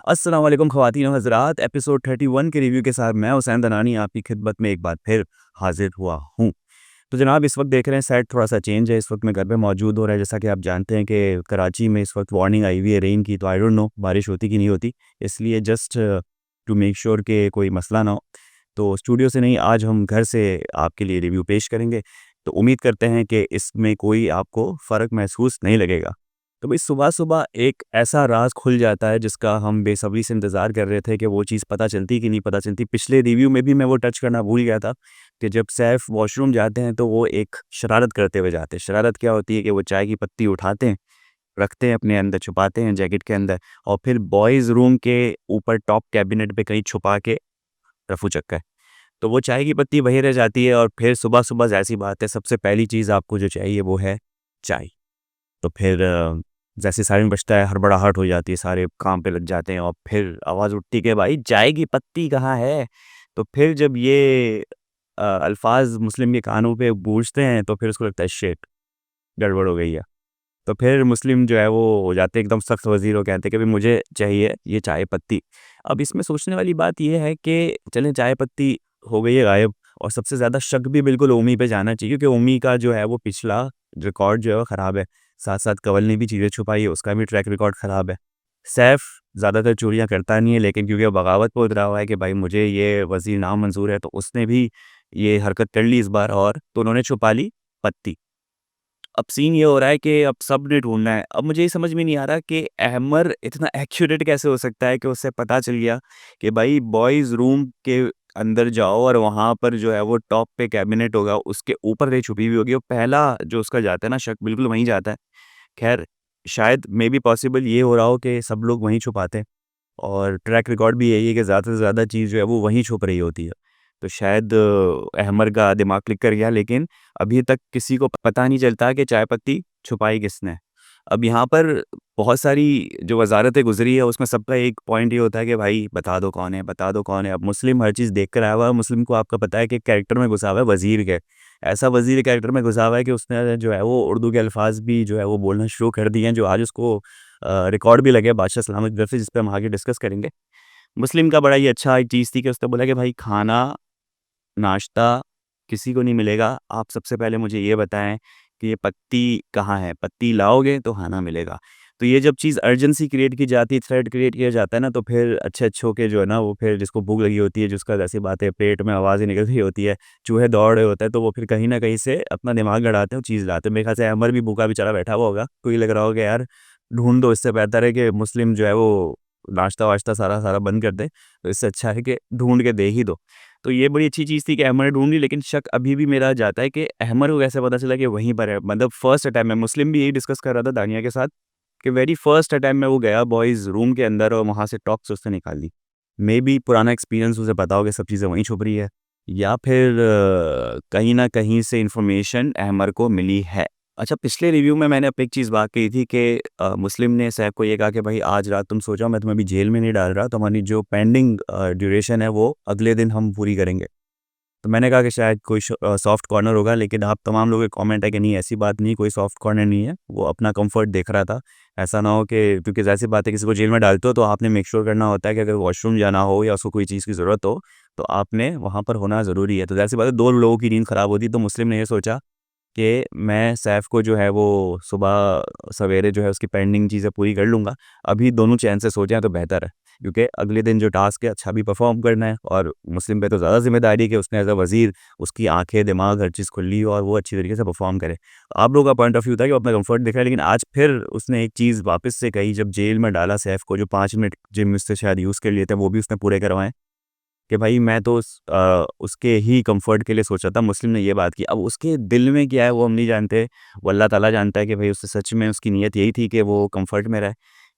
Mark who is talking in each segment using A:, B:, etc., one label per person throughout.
A: अस्सलाम वालेकुम ख़वातीन और हज़रात, एपिसोड 31 के रिव्यू के साथ मैं हुसैन दनानी आपकी खिदमत में एक बार फिर हाज़िर हुआ हूँ। तो जनाब इस वक्त देख रहे हैं सेट थोड़ा-सा चेंज है, इस वक्त मैं घर पे मौजूद हो रहा है। जैसा कि आप जानते हैं कि कराची में इस वक्त वार्निंग आई हुई है रेन की, तो आई डोंट नो बारिश होती कि नहीं होती। इसलिए जस्ट टू मेक श्योर कि कोई मसला ना हो, तो स्टूडियो से नहीं आज हम घर से आपके लिए रिव्यू पेश करेंगे। तो उम्मीद करते हैं कि इसमें कोई आपको फ़र्क महसूस नहीं लगेगा। तो भाई सुबह-सुबह एक ऐसा राज़ खुल जाता है जिसका हम बेसब्री से इंतज़ार कर रहे थे कि वो चीज़ पता चलती कि नहीं पता चलती। पिछले रिव्यू में भी मैं वो टच करना भूल गया था कि जब सैफ वॉशरूम जाते हैं तो वो एक शरारत करते हुए जाते हैं। शरारत क्या होती है कि वो चाय की पत्ती उठाते हैं, रखते हैं अपने अंदर, छुपाते हैं जैकेट के अंदर और फिर बॉयज़ रूम के ऊपर टॉप कैबिनेट पे कहीं छुपा के रफू चक्कर। तो वो चाय की पत्ती वहीं रह जाती है और फिर सुबह-सुबह ज़ाहिर-सी बात है सबसे पहली चीज़ आपको जो चाहिए वो है चाय। तो फिर जैसे सायरन बजता है हड़बड़ाहट हो जाती है, सारे काम पे लग जाते हैं और फिर आवाज़ उठती है कि भाई चाय की पत्ती कहाँ है? तो फिर जब ये अल्फ़ाज़ मुस्लिम के कानों पे गूँजते हैं तो फिर उसको लगता है शिट! गड़बड़ हो गई है। तो फिर मुस्लिम जो है वो हो जाते हैं एकदम सख्त वज़ीर और कहते हैं कि भई मुझे चाहिए ये चाय पत्ती। अब इसमें सोचने वाली बात ये है कि चलें चाय पत्ती हो गई है गायब और सबसे ज़्यादा शक भी बिल्कुल ओमी पे जाना चाहिए क्योंकि ओमी का जो है वो पिछला रिकॉर्ड जो है वो ख़राब है। साथ-साथ कंवल ने भी चीज़ें छुपाई है, उसका भी ट्रैक रिकॉर्ड ख़राब है। सैफ ज़्यादातर चोरियाँ करता नहीं है लेकिन क्योंकि वो बगावत पे उतरा हुआ है कि भाई मुझे ये वज़ीर नामंज़ूर है तो उसने भी ये हरकत कर ली इस बार और तो उन्होंने छुपा ली पत्ती। अब सीन ये हो रहा है कि अब सबने ढूँढना है। अब मुझे ये समझ में नहीं आ रहा कि अहमर इतना एक्यूरेट कैसे हो सकता है कि उसे पता चल गया कि भाई बॉयज़ रूम के अंदर जाओ और वहाँ पर जो है वो टॉप पे कैबिनेट होगा, उसके ऊपर ये छुपी हुई होगी और पहला जो उसका जाता है ना शक बिल्कुल वहीं जाता है। ख़ैर शायद मेबी पॉसिबल ये हो रहा हो कि सब लोग वहीं छुपाते हैं और ट्रैक रिकॉर्ड भी यही है कि ज़्यादा से ज़्यादा चीज़ जो है वो वहीं छुप रही होती है। तो शायद अहमर का दिमाग क्लिक कर गया लेकिन अभी तक किसी को पता नहीं चलता कि चाय पत्ती छुपाई किसने। अब यहाँ पर बहुत सारी जो वज़ारतें गुज़री है उसमें सबका एक पॉइंट ये होता है कि भाई बता दो कौन है, बता दो कौन है। अब मुस्लिम हर चीज़ देख कर आया हुआ है, मुस्लिम को आपका पता है कि कैरेक्टर में घुसा हुआ है वज़ीर के। ऐसा वज़ीर कैरेक्टर में घुसा हुआ है कि उसने जो है वो उर्दू के अल्फ़ाज़ भी जो है वो बोलना शुरू कर दिए हैं जो आज उसको रिकॉर्ड भी लगे बादशाह सलामत की तरफ से जिस पे हम आगे डिस्कस करेंगे। मुस्लिम का बड़ा ही अच्छा एक चीज़ थी कि उसने बोला कि भाई खाना नाश्ता किसी को नहीं मिलेगा। आप सबसे पहले मुझे ये बताएँ कि ये पत्ती कहाँ है? पत्ती लाओगे तो खाना मिलेगा। तो ये जब चीज़ अर्जेंसी क्रिएट की जाती है, थ्रेट क्रिएट किया जाता है ना, तो फिर अच्छे-अच्छों के जो है ना, वो फिर जिसको भूख लगी होती है, जिसका ज़ाहिर-सी बात है पेट में आवाज़ ही निकल रही होती है, चूहे दौड़ रहे होते हैं, तो वो फिर कहीं न कहीं से अपना दिमाग लड़ाते हैं और चीज़ लाते हैं। मेरे ख़्याल से अमर भी भूखा बेचारा बैठा हुआ होगा। तो ये लग रहा होगा यार ढूँढ दो, इससे बेहतर है कि मुस्लिम जो है वो नाश्ता-वाश्ता सारा-सारा बंद कर दे। तो इससे अच्छा है कि ढूँढ के दे ही दो। तो ये बड़ी अच्छी चीज़ थी कि अहमद ने ढूँढ ली लेकिन शक अभी भी मेरा जाता है कि अहमद को कैसे पता चला कि वहीं पर है। मतलब फर्स्ट अटेम्प्ट में मुस्लिम भी यही डिस्कस कर रहा था दानिया के साथ कि वेरी फर्स्ट अटेम्प्ट में वो गया बॉयज़ रूम के अंदर और वहाँ से टॉप्स उसने निकाल ली। मेबी पुराना एक्सपीरियंस उसे पता हो कि सब चीज़ें वहीं छुप रही है या फिर कहीं न कहीं से इन्फॉर्मेशन अहमद को मिली है। अच्छा पिछले रिव्यू में मैंने अब एक चीज़ बात कही थी कि मुस्लिम ने सैफ को ये कहा कि भाई आज रात तुम सो जाओ मैं तुम्हें अभी जेल में नहीं डाल रहा, तुम्हारी जो पेंडिंग ड्यूरेशन है वो अगले दिन हम पूरी करेंगे। तो मैंने कहा कि शायद कोई सॉफ्ट कॉर्नर होगा लेकिन आप तमाम लोगों के कमेंट है कि नहीं ऐसी बात नहीं कोई सॉफ्ट कॉर्नर नहीं है, वो अपना कंफर्ट देख रहा था। ऐसा ना हो कि क्योंकि ज़ाहिर-सी बात है किसी को जेल में डालते हो तो आपने मेक श्योर करना होता है कि अगर वॉशरूम जाना हो या उसको कोई चीज़ की ज़रूरत हो, तो आपने वहाँ पर होना ज़रूरी है। तो ज़ाहिर-सी बात है 2 लोगों की नींद ख़राब होती है तो मुस्लिम ने ये सोचा कि मैं सैफ को जो है वो सुबह सवेरे जो है उसकी पेंडिंग चीज़ें पूरी कर लूँगा। अभी दोनों चैन से सो जाएँ तो बेहतर है, क्योंकि अगले दिन जो टास्क है अच्छा भी परफ़ॉर्म करना है और मुस्लिम पे तो ज़्यादा ज़िम्मेदारी है कि उसने एज़ अ वज़ीर उसकी आँखें, दिमाग हर चीज़ खुली हो और वो अच्छी तरीके से परफ़ॉर्म करे। आप लोगों का पॉइंट ऑफ व्यू था कि वो अपना कम्फ़र्ट देख रहा है लेकिन आज फिर उसने एक चीज़ वापस से कही जब जेल में डाला सैफ को जो 5 मिनट जिम में उससे शायद यूज़ कर लिए थे वो भी उसने पूरे करवाएँ। कि भाई मैं तो उसके ही कम्फ़र्ट के लिए सोचा था, मुस्लिम ने ये बात की। अब उसके दिल में क्या है वो हम नहीं जानते, वो अल्लाह ताला जानता है कि भाई उससे सच में उसकी नीयत यही थी कि वो कम्फ़र्ट में रहे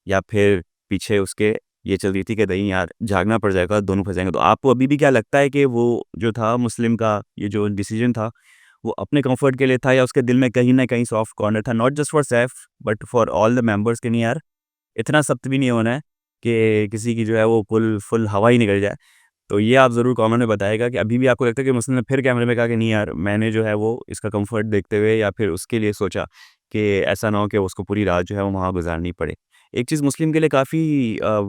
A: या फिर पीछे उसके ये चल रही थी कि नहीं यार झागना पड़ जाएगा, दोनों फँस जाएँगे। तो आपको अभी भी क्या लगता है कि वो जो था मुस्लिम का ये जो डिसीज़न था, वो अपने कम्फ़र्ट के लिए था या उसके दिल में कहीं न कहीं सॉफ्ट कॉर्नर था? Not just for Saif but for all the members कि नहीं यार, इतना सख्त भी नहीं होना है कि किसी की जो है वो फुल हवा ही निकल जाए। तो ये आप ज़रूर कमेंट में बताइएगा कि अभी भी आपको लगता है कि मुस्लिम ने फिर कैमरे में कहा कि नहीं यार मैंने जो है वो इसका कंफर्ट देखते हुए या फिर उसके लिए सोचा कि ऐसा ना हो कि उसको पूरी रात जो है वो वहाँ गुज़ारनी पड़े। एक चीज़ मुस्लिम के लिए काफ़ी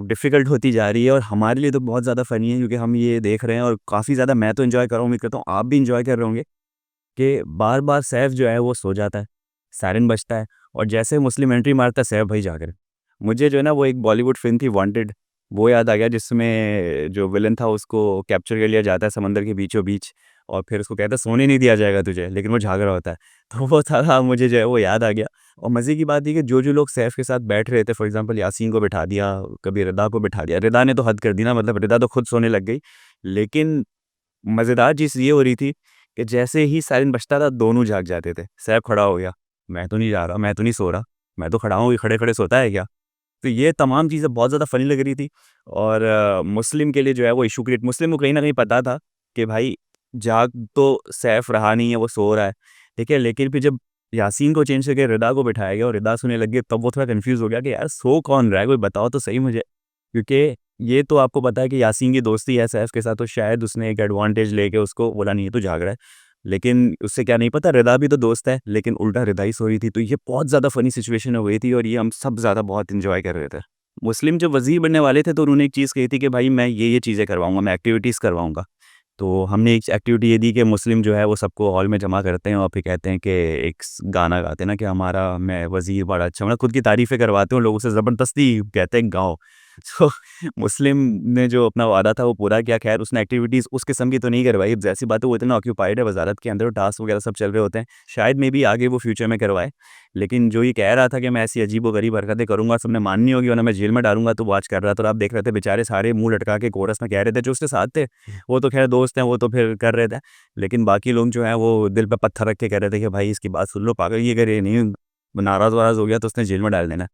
A: डिफ़िकल्ट होती जा रही है और हमारे लिए तो बहुत ज़्यादा फ़नी है क्योंकि हम ये देख रहे हैं और काफ़ी ज़्यादा मैं तो एन्जॉय कर रहा हूँ, उम्मीद करता हूँ आप भी एन्जॉय कर रहे होंगे कि बार-बार सैफ जो है वो सो जाता है, सायरन बजता है और जैसे मुस्लिम एंट्री मारता है सैफ भाई जाग रहे हैं। मुझे जो है ना वो एक बॉलीवुड फ़िल्म थी वांटेड, वो याद आ गया जिसमें जो विलेन था उसको कैप्चर कर लिया जाता है समंदर के बीचों-बीच और फिर उसको कहता है सोने नहीं दिया जाएगा तुझे, लेकिन वो झाग रहा होता है। तो वो सारा मुझे जो है वो याद आ गया और मज़े की बात ये कि जो-जो लोग सैफ के साथ बैठ रहे थे फॉर एग्ज़ाम्पल यासीन को बिठा दिया, कभी रिदा को बिठा दिया। रिदा ने तो हद कर दी ना मतलब रिदा तो खुद सोने लग गई। लेकिन मज़ेदार चीज़ ये हो रही थी कि जैसे ही सायरन बजता था दोनों जाग जाते थे। सैफ खड़ा हो गया, मैं तो नहीं जा रहा, मैं तो नहीं सो रहा, मैं तो खड़ा हूँ, ये खड़े-खड़े सोता है क्या? तो ये तमाम चीज़ें बहुत ज़्यादा फ़नी लग रही थी और मुस्लिम के लिए जो है वो इश्यू क्रिएट मुस्लिम को कहीं न कहीं पता था कि भाई जाग तो सैफ रहा नहीं है, वो सो रहा है, ठीक है? लेकिन फिर जब यासीन को चेंज करके रिदा को बिठाया गया और रिदा सोने लग गई तब वो थोड़ा कन्फ्यूज़ हो गया कि यार सो कौन रहा है? कोई बताओ तो सही मुझे। क्योंकि ये तो आपको पता है कि यासीन की दोस्ती है सैफ के साथ तो शायद उसने एक एडवांटेज लेके उसको बोला नहीं ये तो जाग रहा है। लेकिन उससे क्या नहीं पता रिदा भी तो दोस्त है, लेकिन उल्टा रिदा ही सो रही थी। तो ये बहुत ज़्यादा फ़नी सिचुएशन हो गई थी और ये हम सब ज़्यादा बहुत एन्जॉय कर रहे थे। मुस्लिम जब वज़ीर बनने वाले थे तो उन्होंने एक चीज़ कही थी कि भाई मैं ये चीज़ें करवाऊँगा, मैं एक्टिविटीज़ करवाऊँगा। तो हमने एक एक्टिविटी ये दी कि मुस्लिम जो है वो सबको हॉल में जमा करते हैं और फिर कहते हैं कि एक गाना गाते हैं ना कि हमारा मैं वज़ीर बड़ा अच्छा मतलब खुद की तारीफ़ें करवाते हैं लोगों से ज़बरदस्ती कहते हैं गाओ। तो मुस्लिम ने जो अपना वादा था वो पूरा किया। ख़ैर उसने एक्टिविटीज़ उस किस्म की तो नहीं करवाई। अब ज़ाहिर-सी बात है वो इतना ऑक्यूपाइड है वज़ारत के अंदर टास्क वग़ैरह सब चल रहे होते हैं। शायद मे बी आगे वो फ्यूचर में करवाए। लेकिन जो ये कह रहा था कि मैं ऐसी अजीब-ओ-गरीब हरकतें करूँगा सबने माननी होगी वरना मैं जेल में डालूँगा तो वो आज कर रहा था और आप देख रहे थे बेचारे सारे मुँह लटका के कोरस में कह रहे थे जो उसके साथ थे वो तो ख़ैर दोस्त हैं, वो तो फिर कर रहे थे। लेकिन बाकी लोग जो हैं वो दिल पे पत्थर रख के कह रहे थे कि भाई इसकी बात सुन लो पागल ये अगर ये नहीं नाराज़-वाराज़ हो गया तो उसने जेल में डाल देना है।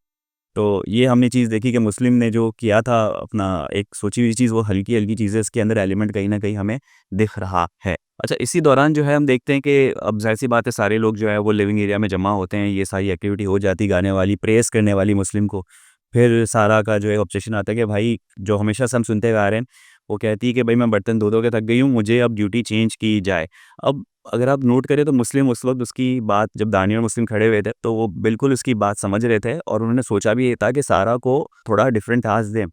A: तो ये हमने चीज़ देखी कि मुस्लिम ने जो किया था अपना एक सोची हुई चीज़ वो हल्की-हल्की चीज़ें इसके अंदर एलिमेंट कहीं न कहीं हमें दिख रहा है। अच्छा इसी दौरान जो है हम देखते हैं कि अब ज़ाहिर-सी बात है सारे लोग जो है वो लिविंग एरिया में जमा होते हैं, ये सारी एक्टिविटी हो जाती गाने वाली, प्रेज़ करने वाली मुस्लिम को। फिर सारा का जो है ऑब्जेक्शन आता है कि भाई जो हमेशा से हम सुनते हुए आ रहे हैं, वो कहती है कि भई मैं बर्तन धो-धो के थक गई हूँ, मुझे अब ड्यूटी चेंज की जाए। अब अगर आप नोट करें तो मुस्लिम उस वक़्त उसकी बात जब दानिया और मुस्लिम खड़े हुए थे, तो वो बिल्कुल उसकी बात समझ रहे थे और उन्होंने सोचा भी ये था कि सारा को थोड़ा डिफरेंट टास्क दें।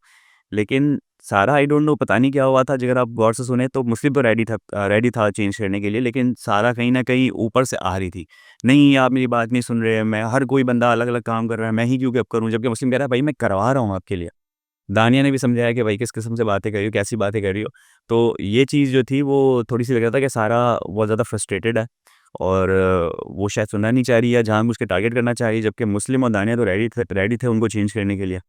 A: लेकिन सारा आई डोंट नो पता नहीं क्या हुआ था अगर आप गौर से सुने तो मुस्लिम तो रेडी था चेंज करने के लिए लेकिन सारा कहीं न कहीं ऊपर से आ रही थी। नहीं आप मेरी बात नहीं सुन रहे हैं, मैं हर कोई बंदा अलग-अलग काम कर रहा है, मैं ही क्यों गिव करूँ? जबकि मुस्लिम कह रहा है भाई मैं करवा रहा हूँ आपके लिए। दानिया ने भी समझाया कि भाई किस किस्म से बातें कर रही हो, कैसी बातें कर रही हो। तो ये चीज़ जो थी वो थोड़ी-सी लग रहा था कि सारा बहुत ज़्यादा फ्रस्ट्रेटेड है और वो शायद सुनना नहीं चाह रही है, जानबूझ के टारगेट करना चाह रही है, जबकि मुस्लिम और दानिया तो रेडी थे उनको चेंज करने के लिए।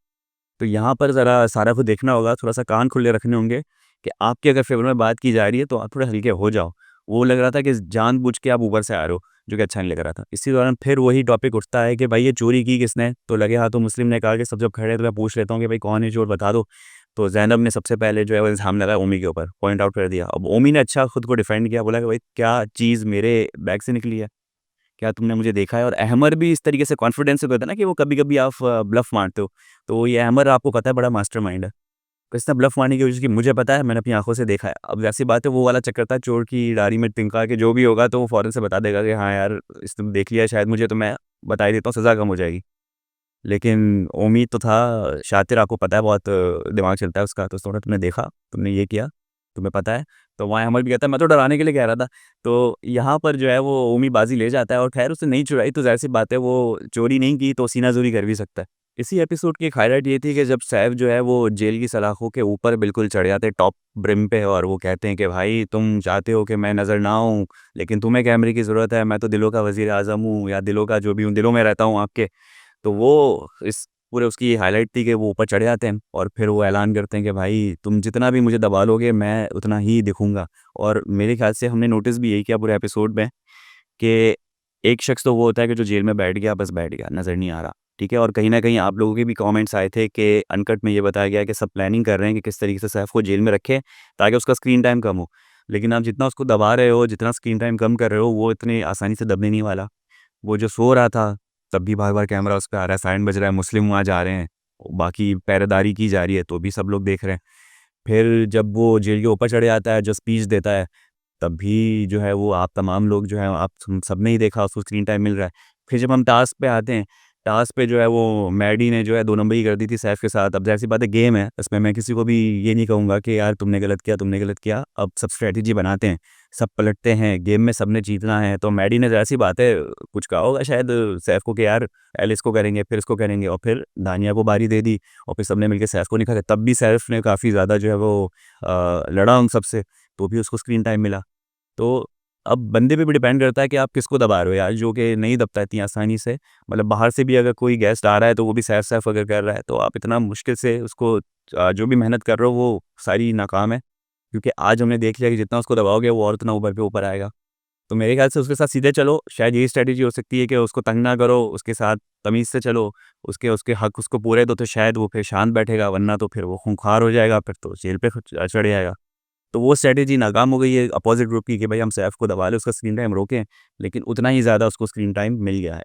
A: तो यहाँ पर ज़रा सारा को देखना होगा, थोड़ा-सा कान खुले रखने होंगे कि आपकी अगर फ़ेवर में बात की जा रही है तो आप थोड़े हल्के हो जाओ। वो लग रहा था कि जानबूझ के आप ऊपर से आ रहे हो, जो कि अच्छा नहीं लग रहा था। इसी दौरान फिर वही टॉपिक उठता है कि भाई ये चोरी की किसने? तो लगे हाथों मुस्लिम ने कहा कि सब जब खड़े हैं तो मैं पूछ लेता हूँ कि भाई कौन है चोर बता दो। तो ज़ैनब ने सबसे पहले जो है वो इल्ज़ाम लगाया ओमी के ऊपर, पॉइंट आउट कर दिया। अब ओमी ने अच्छा खुद को डिफेंड किया, बोला कि भाई क्या चीज़ मेरे बैग से निकली है? क्या तुमने मुझे देखा है? और अहमर भी इस तरीके से कॉन्फिडेंस से कहता है ना कि वो कभी-कभी आप ब्लफ मारते हो। तो ये अहमर आपको पता है बड़ा मास्टरमाइंड है। तो इसने ब्लफ मारने की वजह की मुझे पता है, मैंने अपनी आँखों से देखा है। अब ज़ाहिर-सी बात है वो वाला चक्कर था चोर की डायरी में तिनका के जो भी होगा तो वो फ़ौरन से बता देगा कि हाँ यार, इसने देख लिया शायद मुझे तो मैं बता ही देता हूँ, सज़ा कम हो जाएगी। लेकिन उम्मीद तो था, शातिर आपको पता है बहुत दिमाग चलता है उसका, तो उसने बोला तुमने देखा, तुमने ये किया, तुम्हें पता है? तो वहाँ अहमद भी कहता है मैं तो डराने के लिए कह रहा था। तो यहाँ पर जो है वो ओमी बाज़ी ले जाता है और ख़ैर उसने नहीं चुराई तो ज़ाहिर-सी बात है वो चोरी नहीं की तो सीना-ज़ोरी कर भी सकता है। इसी एपिसोड की एक हाइलाइट ये थी कि जब सैफ जो है वो जेल की सलाखों के ऊपर बिल्कुल चढ़ जाते हैं टॉप ब्रिम पे और वो कहते हैं कि भाई तुम चाहते हो कि मैं नज़र ना आऊँ, लेकिन तुम्हें कैमरे की ज़रूरत है, मैं तो दिलों का वज़ीर-ए-आज़म हूँ या दिलों का जो भी हूँ, दिलों में रहता हूँ आपके। तो वो इस पूरे उसकी ये हाइलाइट थी कि वो ऊपर चढ़ जाते हैं और फिर वो ऐलान करते हैं कि भाई तुम जितना भी मुझे दबा लोगे मैं उतना ही दिखूँगा। और मेरे ख़्याल से हमने नोटिस भी यही किया पूरे एपिसोड में कि एक शख्स तो वो होता है कि जो जेल में बैठ गया, बस बैठ गया, नज़र नहीं आ रहा, ठीक है? और कहीं न कहीं आप लोगों के भी कमेंट्स आए थे कि अनकट में ये बताया गया है कि सब प्लानिंग कर रहे हैं कि किस तरीके से सैफ को जेल में रखें ताकि उसका स्क्रीन टाइम कम हो। लेकिन आप जितना उसको दबा रहे हो, जितना स्क्रीन टाइम कम कर रहे हो, वो इतनी आसानी से दबने नहीं वाला। वो जो सो रहा था, तब भी बार-बार कैमरा उस पे आ रहा है, सायरन बज रहा है, मुस्लिम वहाँ जा रहे हैं, बाकी पहरेदारी की जा रही है, तो भी सब लोग देख रहे हैं। फिर जब वो जेल के ऊपर चढ़ जाता है, जो स्पीच देता है, तब भी जो है वो आप तमाम लोग जो हैं, आप सबने ही देखा उसको स्क्रीन टाइम मिल रहा है। फिर जब हम टास्क पे आते हैं, टास्क पे जो है वो मैडी ने जो है 2 नंबरी कर दी थी सैफ के साथ। अब ज़ाहिर-सी बात है गेम है, इसमें मैं किसी को भी ये नहीं कहूँगा कि यार तुमने गलत किया, तुमने गलत किया। अब सब स्ट्रैटेजी बनाते हैं, सब पलटते हैं, गेम में सबने जीतना है। तो मैडी ने ज़ाहिर-सी बात है कुछ कहा होगा शायद सैफ को कि यार पहले इसको करेंगे, फिर इसको करेंगे और फिर दानिया को बारी दे दी और फिर सबने मिलके सैफ को निकाला। तब भी सैफ ने काफ़ी ज़्यादा जो है वो लड़ा उन सबसे, तो भी उसको स्क्रीन टाइम मिला। तो अब बंदे पे भी डिपेंड करता है कि आप किसको दबा रहे हो यार, जो कि नहीं दबता इतनी आसानी से। मतलब बाहर से भी अगर कोई गेस्ट आ रहा है तो वो भी सैफ-सैफ अगर कर रहा है तो आप इतना मुश्किल से उसको जो भी मेहनत कर रहे हो वो सारी नाकाम है। क्योंकि आज हमने देख लिया कि जितना उसको दबाओगे वो और उतना ऊपर पे ऊपर आएगा। तो मेरे ख़्याल से उसके साथ सीधे चलो, शायद यही स्ट्रैटेजी हो सकती है कि उसको तंग ना करो, उसके साथ तमीज़ से चलो, उसके उसके हक़ उसको पूरे दो तो शायद वो फिर शांत बैठेगा, वरना तो फिर वो खूंखार हो जाएगा, फिर तो जेल पे चढ़ जाएगा। तो वो स्ट्रैटेजी नाकाम हो गई है अपोज़िट ग्रुप की कि भाई हम सैफ को दबा लें, उसका स्क्रीन टाइम रोकें, लेकिन उतना ही ज़्यादा उसको स्क्रीन टाइम मिल गया है।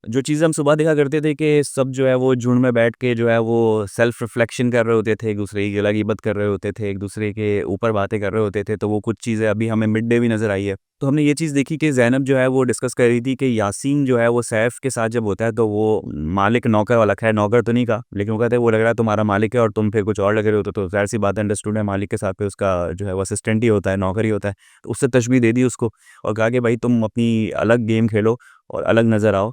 A: जो चीज़ हम सुबह देखा करते थे कि सब जो है वो झुंड में बैठ के जो है वो सेल्फ रिफ्लेक्शन कर रहे होते थे, एक-दूसरे की गला-गीबत कर रहे होते थे, एक-दूसरे के ऊपर बातें कर रहे होते थे, तो वो कुछ चीज़ें अभी हमें मिड डे भी नज़र आई है। तो हमने ये चीज़ देखी कि ज़ैनब जो है वो डिस्कस कर रही थी कि यासीन जो है वो सैफ के साथ जब होता है तो वो मालिक नौकर वाला, ख़ैर नौकर तो नहीं कहा, लेकिन वो कहते हैं वो लग रहा है तुम्हारा मालिक है और तुम फिर कुछ और लग रहे हो, तो ज़ाहिर-सी बात है अंडरस्टूड है मालिक के साथ फिर उसका जो है वो असिस्टेंट ही होता है, नौकर ही होता है। तो उससे तशबीह दे दी उसको और कहा कि भाई तुम अपनी अलग गेम खेलो और अलग नज़र आओ।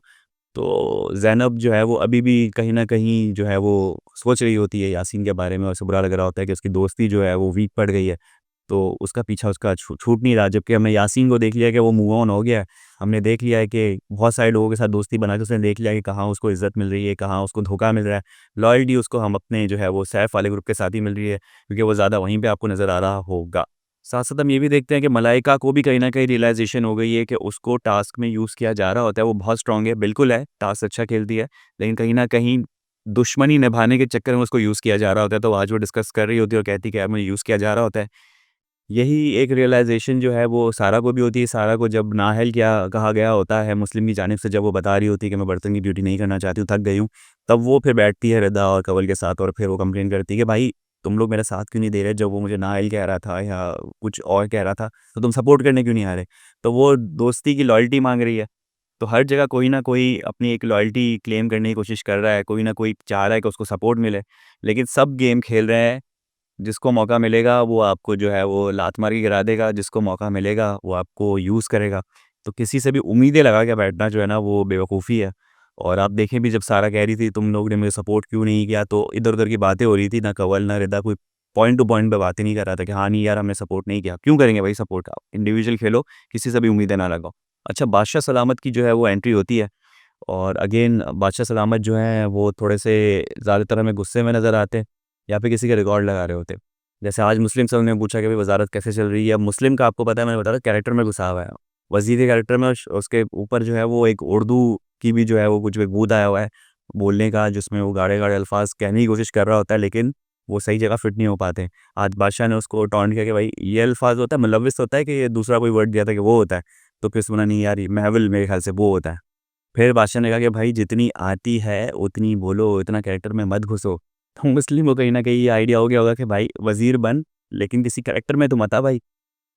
A: तो ज़ैनब जो है वो अभी भी कहीं न कहीं जो है वो सोच रही होती है यासीन के बारे में और उसे बुरा लग रहा होता है कि उसकी दोस्ती जो है वो वीक पड़ गई है। तो उसका पीछा उसका छूट नहीं रहा, जबकि हमने यासीन को देख लिया कि वो मूव ऑन हो गया है। हमने देख लिया है कि बहुत सारे लोगों के साथ दोस्ती बना के उसने देख लिया है कि कहाँ उसको इज़्ज़त मिल रही है, कहाँ उसको धोखा मिल रहा है। लॉयल्टी उसको हम अपने जो है वो सैफ वाले ग्रुप के साथ ही मिल रही है, क्योंकि वो ज़्यादा वहीं पे आपको नज़र आ रहा होगा। साथ-साथ हम ये भी देखते हैं कि मलाइका को भी कहीं न कहीं रियलाइज़ेशन हो गई है कि उसको टास्क में यूज़ किया जा रहा होता है, वो बहुत स्ट्रॉन्ग है, बिल्कुल है, टास्क अच्छा खेलती है, लेकिन कहीं न कहीं दुश्मनी निभाने के चक्कर में उसको यूज़ किया जा रहा होता है, तो आज वो डिस्कस कर रही होती है और कहती है कि यार मुझे यूज़ किया जा रहा होता है। यही एक रियलाइज़ेशन जो है वो सारा को भी होती है, सारा को जब नाअहल क्या कहा गया होता है मुस्लिम की जानिब से, जब वो बता रही होती है कि मैं बर्तन की ड्यूटी नहीं करना चाहती हूँ, थक गई हूँ, तब वो फिर बैठती है रिदा और कंवल के साथ और फिर वो कंप्लेन करती है कि भाई तुम लोग मेरा साथ क्यों नहीं दे रहे, जब वो मुझे नाअहल कह रहा था या कुछ और कह रहा था, तो तुम सपोर्ट करने क्यों नहीं आ रहे? तो वो दोस्ती की लॉयल्टी माँग रही है। तो हर जगह कोई ना कोई अपनी एक लॉयल्टी क्लेम करने की कोशिश कर रहा है, कोई ना कोई चाह रहा है कि उसको सपोर्ट मिले, लेकिन सब गेम खेल रहे हैं। जिसको मौका मिलेगा वो आपको जो है वो लात मार के गिरा देगा, जिसको मौका मिलेगा वो आपको यूज़ करेगा। तो किसी से भी उम्मीदें लगा के बैठना जो है ना वो बेवकूफ़ी है। और आप देखें भी जब सारा कह रही थी तुम लोग ने मुझे सपोर्ट क्यों नहीं किया, तो इधर-उधर की बातें हो रही थी, ना कंवल ना रिदा कोई पॉइंट टू पॉइंट पे बातें नहीं कर रहा था कि हाँ, नहीं यार हमने सपोर्ट नहीं किया। क्यों करेंगे भाई सपोर्ट आप? इंडिविजुअल खेलो, किसी से भी उम्मीदें ना लगाओ। अच्छा, बादशाह सलामत की जो है वो एंट्री होती है और अगेन बादशाह सलामत जो हैं वो थोड़े से ज़्यादातर हमें गुस्से में नज़र आते हैं या फिर किसी का रिकॉर्ड लगा रहे होते हैं। जैसे आज मुस्लिम से उन्होंने पूछा कि भाई वज़ारत कैसे चल रही है? अब मुस्लिम का आपको पता है, मैंने बताया कैरेक्टर में घुसा हुआ है। वज़ीर के कैरेक्टर में उसके ऊपर जो है वो एक उर्दू की भी जो है वो कुछ एक बूँद आया हुआ है बोलने का, जिसमें वो गाढ़े-गाढ़े अल्फ़ाज़ कहने की कोशिश कर रहा होता है, लेकिन वो सही जगह फिट नहीं हो पाते। आज बादशाह ने उसको टॉन्ट किया कि भाई ये अल्फ़ाज़ होता है, मुलव्विस होता है कि ये दूसरा कोई वर्ड दिया था कि वो होता है? तो फिर उसने बोला नहीं यार ये महविल मेरे ख़्याल से वो होता है। फिर बादशाह ने कहा कि भाई जितनी आती है उतनी बोलो, इतना कैरेक्टर में मत घुसो। तो मुस्लिम को कहीं न कहीं ये आइडिया हो गया होगा कि भाई वज़ीर बन, लेकिन किसी कैरेक्टर में तो मत आ भाई।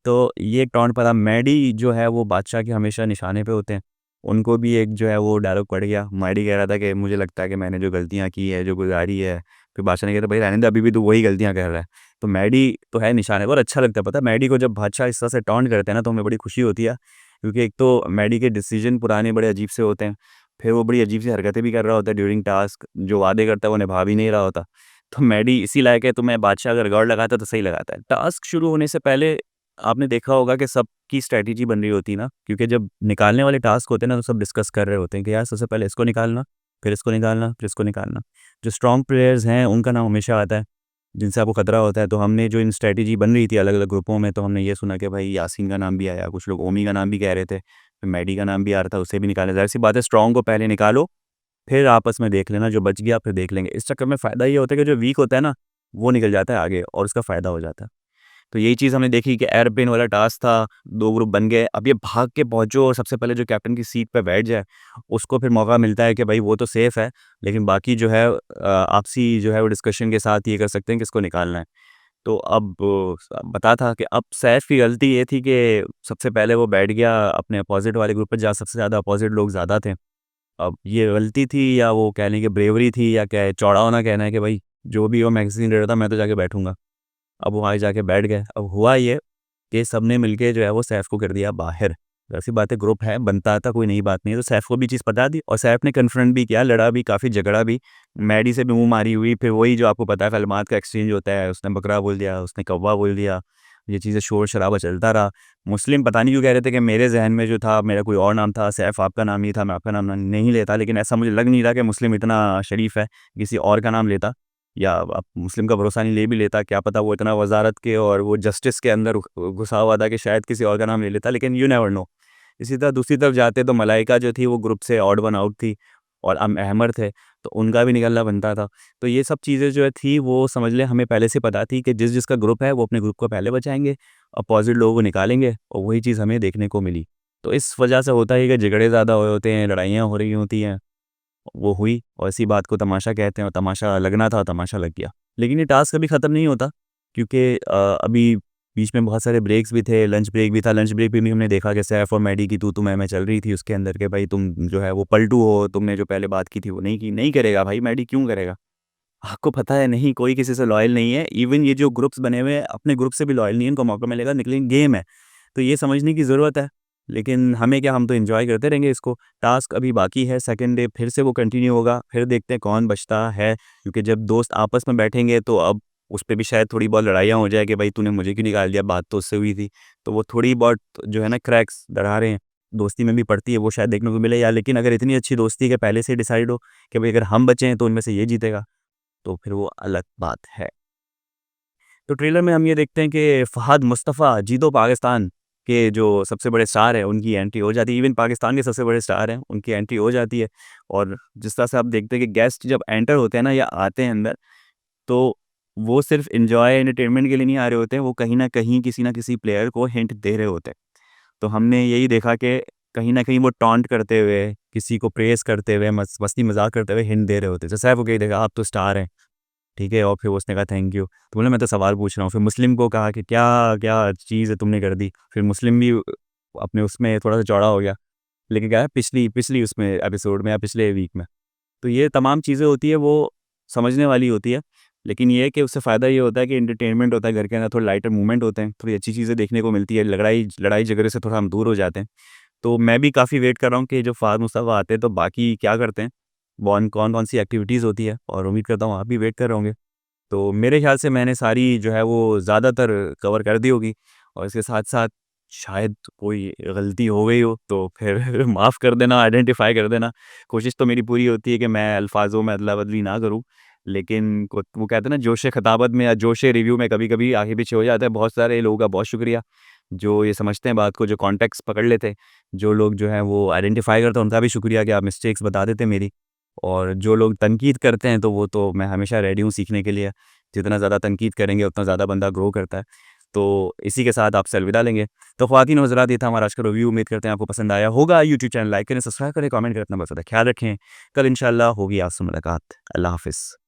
A: तो ये एक टॉन्ट पड़ा। मैडी जो है वो बादशाह के हमेशा निशाने पे होते हैं। उनको भी एक जो है वो डायलॉग पड़ गया। मैडी कह रहा था कि मुझे लगता है कि मैंने जो गलतियाँ की है, जो गुज़ारी है, फिर बादशाह ने कहा था भाई रहने दे, अभी भी तू वही गलतियाँ कर रहा है। तो मैडी तो है निशाने पे और अच्छा लगता है पता है, मैडी को जब बादशाह इस तरह से टॉन्ट करते हैं ना तो हमें बड़ी खुशी होती है। क्योंकि एक तो मैडी के डिसीज़न पुराने बड़े अजीब से होते हैं। फिर वो बड़ी अजीब सी हरकतें भी कर रहा होता है ड्यूरिंग टास्क, जो वादे करता है वो निभा भी नहीं रहा होता। तो मैडी इसी लायक है, तो मैं बादशाह अगर गौर लगाता तो सही लगाता है। टास्क शुरू होने से पहले आपने देखा होगा कि सबकी स्ट्रैटेजी बन रही होती है ना, क्योंकि जब निकालने वाले टास्क होते हैं ना तो सब डिस्कस कर रहे होते हैं कि यार सबसे पहले इसको निकालना, फिर इसको निकालना, फिर इसको निकालना। जो स्ट्रॉन्ग प्लेयर्स हैं उनका नाम हमेशा आता है, जिनसे आपको खतरा होता है। तो हमने जो इन स्ट्रैटेजी बन रही थी अलग-अलग ग्रुपों में, तो हमने ये सुना कि भाई यासीन का नाम भी आया, कुछ लोग ओमी का नाम भी कह रहे थे, फिर मैडी का नाम भी आ रहा था, उसे भी निकाला। ज़ाहिर-सी बात है स्ट्रॉन्ग को पहले निकालो, फिर आपस में देख लेना, जो बच गया फिर देख लेंगे। इस चक्कर में फ़ायदा ये होता है कि जो वीक होता है ना, वो निकल जाता है आगे और उसका फ़ायदा हो जाता है। तो यही चीज़ हमने देखी कि एयरप्लेन वाला टास्क था, 2 ग्रुप बन गए। अब ये भाग के पहुँचो और सबसे पहले जो कैप्टन की सीट पे बैठ जाए, उसको फिर मौका मिलता है कि भाई वो तो सेफ़ है, लेकिन बाकी जो है आपसी जो है वो डिस्कशन के साथ ये कर सकते हैं कि इसको निकालना है। तो अब पता था कि अब सैफ की गलती ये थी कि सबसे पहले वो बैठ गया अपने अपोज़िट वाले ग्रुप पे, जहाँ सबसे ज़्यादा अपोज़िट लोग ज़्यादा थे। अब ये गलती थी या वो कह लें कि ब्रेवरी थी या क्या है, चौड़ा होना कहना है कि भाई जो भी हो मैगज़ीन दे रहा था मैं तो जाके बैठूँगा। अब वहाँ जाके बैठ गए। अब हुआ ये कि सबने मिलके जो है वो सैफ को कर दिया बाहर। ऐसी बात है ग्रुप है, बनता था, कोई नई बात नहीं है, तो सैफ को भी चीज़ पता थी और सैफ ने कन्फ्रंट भी किया, लड़ा भी, काफ़ी झगड़ा भी। मैडी से भी मुँह मारी हुई, फिर वही जो आपको पता है कलमात का एक्सचेंज होता है, उसने बकरा बोल दिया, उसने कौवा बोल दिया। ये चीज़ें शोर-शराबा चलता रहा। मुस्लिम पता नहीं क्यों कह रहे थे कि मेरे ज़हन में जो था मेरा कोई और नाम था, सैफ आपका नाम ही था, मैं आपका नाम नहीं लेता, लेकिन ऐसा मुझे लग नहीं रहा कि मुस्लिम इतना शरीफ है, किसी और का नाम लेता। या अब मुस्लिम का भरोसा नहीं ले भी लेता, क्या पता वो इतना वज़ारत के और वो जस्टिस के अंदर घुसा हुआ था कि शायद किसी और का नाम ले लेता, लेकिन यू नेवर नो। इसी तरह दूसरी तरफ जाते तो मलाइका जो थी वो ग्रुप से ऑड वन आउट थी और अहमर थे, तो उनका भी निकलना बनता था। तो ये सब चीज़ें जो है थी वो समझ लें हमें पहले से पता थी कि जिसका ग्रुप है वो अपने ग्रुप को पहले बचाएँगे, अपोज़िट लोगों को निकालेंगे और वही चीज़ हमें देखने को मिली। तो इस वजह से होता है कि झगड़े ज़्यादा हुए होते हैं, लड़ाइयाँ हो रही होती हैं। वो हुई और इसी बात को तमाशा कहते हैं और तमाशा लगना था, तमाशा लग गया। लेकिन ये टास्क कभी ख़त्म नहीं होता क्योंकि अभी बीच में बहुत सारे ब्रेक्स भी थे, लंच ब्रेक भी था। लंच ब्रेक में भी हमने देखा कि सैफ और मैडी की तू-तू मैं-मैं चल रही थी उसके अंदर कि भाई तुम जो है वो पलटू हो, तुमने जो पहले बात की थी वो नहीं की। नहीं करेगा भाई, मैडी क्यों करेगा? आपको पता है नहीं कोई किसी से लॉयल नहीं है। इवन ये जो ग्रुप्स बने हुए हैं अपने ग्रुप से भी लॉयल नहीं है, इनको मौका मिलेगा निकलेंगे, गेम है। तो ये समझने की ज़रूरत है। लेकिन हमें क्या, हम तो एन्जॉय करते रहेंगे इसको। टास्क अभी बाकी है, सेकंड डे फिर से वो कंटिन्यू होगा, फिर देखते हैं कौन बचता है क्योंकि जब दोस्त आपस में बैठेंगे तो अब उस पे भी शायद थोड़ी बहुत लड़ाइयाँ हो जाए कि भाई तूने मुझे क्यों निकाल दिया, बात तो उससे हुई थी। तो वो थोड़ी बहुत जो है ना क्रैक्स, दरारें दोस्ती में भी पड़ती है, वो शायद देखने को मिले। या लेकिन अगर इतनी अच्छी दोस्ती है कि पहले से ही डिसाइड हो कि भाई अगर हम बचे हैं तो उनमें से ये जीतेगा, तो फिर वो अलग बात है। तो ट्रेलर में हम ये देखते हैं कि फ़हाद मुस्तफ़ा जीतो पाकिस्तान के जो सबसे बड़े स्टार हैं, उनकी एंट्री हो जाती है। इवन पाकिस्तान के सबसे बड़े स्टार हैं, उनकी एंट्री हो जाती है। और जिस तरह से आप देखते हैं कि गेस्ट जब एंटर होते हैं ना या आते हैं अंदर, तो वो सिर्फ़ एन्जॉय एंटरटेनमेंट के लिए नहीं आ रहे होते हैं, वो कहीं न कहीं किसी न किसी प्लेयर को हिंट दे रहे होते हैं। तो हमने यही देखा कि कहीं न कहीं वो टॉन्ट करते हुए, किसी को प्रेज़ करते हुए, मस्ती-मज़ाक करते हुए हिंट दे रहे होते हैं। जैसे सैफ को कही देखा, आप तो स्टार हैं। ठीक है? और फिर उसने कहा थैंक यू। तो बोला मैं तो सवाल पूछ रहा हूँ। फिर मुस्लिम को कहा कि क्या चीज़ है तुमने कर दी? फिर मुस्लिम भी अपने उसमें थोड़ा-सा चौड़ा हो गया। लेकिन क्या है पिछली पिछली उसमें एपिसोड में या पिछले वीक में। तो ये तमाम चीज़ें होती है वो समझने वाली होती है। लेकिन ये है कि उससे फ़ायदा ये होता है कि एंटरटेनमेंट होता है घर के अंदर, थोड़े लाइटर मूवमेंट होते हैं, थोड़ी अच्छी चीज़ें देखने को मिलती है, लड़ाई लड़ाई झगड़े से थोड़ा हम दूर हो जाते हैं। तो मैं भी काफ़ी वेट कर रहा हूँ कि जो फ़ाज़ मुस्तफ़ा आते हैं तो बाकी क्या करते हैं? कौन-कौन सी एक्टिविटीज़ होती है और उम्मीद करता हूँ आप भी वेट कर रहे होंगे। तो मेरे ख़्याल से मैंने सारी जो है वो ज़्यादातर कवर कर दी होगी और इसके साथ-साथ शायद कोई गलती हो गई हो तो फिर माफ़ कर देना, आइडेंटिफ़ाई कर देना। कोशिश तो मेरी पूरी होती है कि मैं अल्फ़ाज़ों में अदला-बदली ना करूँ। लेकिन को वो कहते हैं ना जोश-ए-ख़िताबत में या जोश-ए-रिव्यू में कभी-कभी आगे-पीछे हो जाता है। बहुत सारे लोगों का बहुत शुक्रिया, जो ये समझते हैं बात को, जो कॉन्टेक्स्ट पकड़ लेते हैं। जो लोग जो हैं वो आइडेंटिफ़ाई करते हैं, उनका भी शुक्रिया कि आप मिस्टेक्स बता देते हैं मेरी। और जो लोग तनकीद करते हैं तो वो तो मैं हमेशा रेडी हूँ सीखने के लिए। जितना ज़्यादा तनकीद करेंगे उतना ज़्यादा बंदा ग्रो करता है। तो इसी के साथ आपसे अलविदा लेंगे। तो ख़वातीन और हज़रात ये था हमारा आज का रिव्यू। उम्मीद करते हैं आपको पसंद आया होगा। यूट्यूब चैनल लाइक करें, सब्सक्राइब करें, कमेंट करें। अपना बहुत ज़्यादा ख्याल रखें। कल इंशाअल्लाह होगी आपसे मुलाकात। अल्लाह हाफ़िज़।